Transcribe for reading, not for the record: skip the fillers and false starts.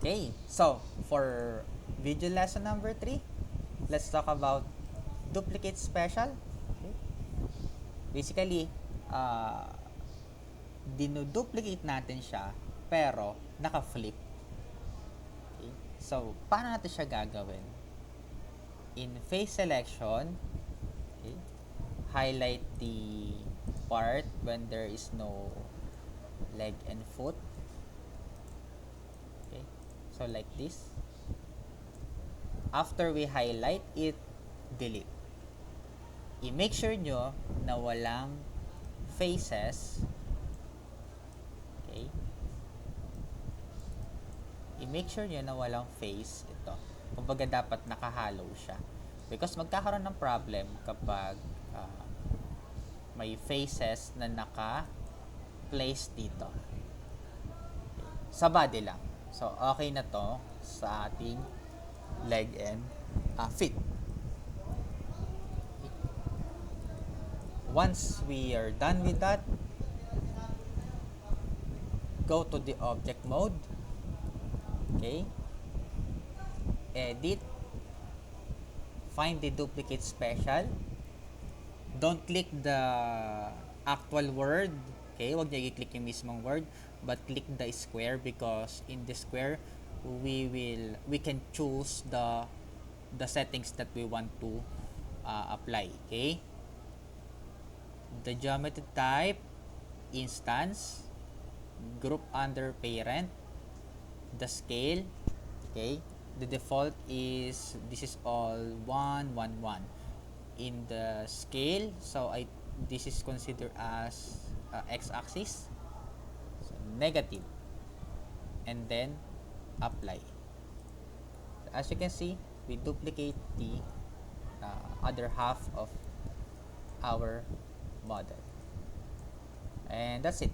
Okay, so for video lesson number 3, let's talk about duplicate special. Okay. Basically, uh, dinuduplicate natin siya pero naka-flip. Okay. So, paano natin siya gagawin? In face selection, okay, highlight the part when there is no leg and foot. Okay. So, like this. After we highlight it, delete. I-make sure nyo na walang faces. Okay. I-make sure nyo na walang face ito. Kumbaga dapat nakahalo siya. Because magkakaroon ng problem kapag may faces na naka-place dito. Okay. Sa body lang. So, okay na to sa ating leg and feet. Once we are done with that, go to the object mode. Okay. Edit. Find the duplicate special. Don't click the actual word. Okay, wag niyo i-click yung mismong word, but click the square because in the square we can choose the settings that we want to apply. Okay. The geometry type, instance, group under parent, the scale. Okay, the default is this is all 1 1 1 in the scale, so this is considered as x-axis, so negative, and then apply. As you can see, we duplicate the other half of our model, and that's it.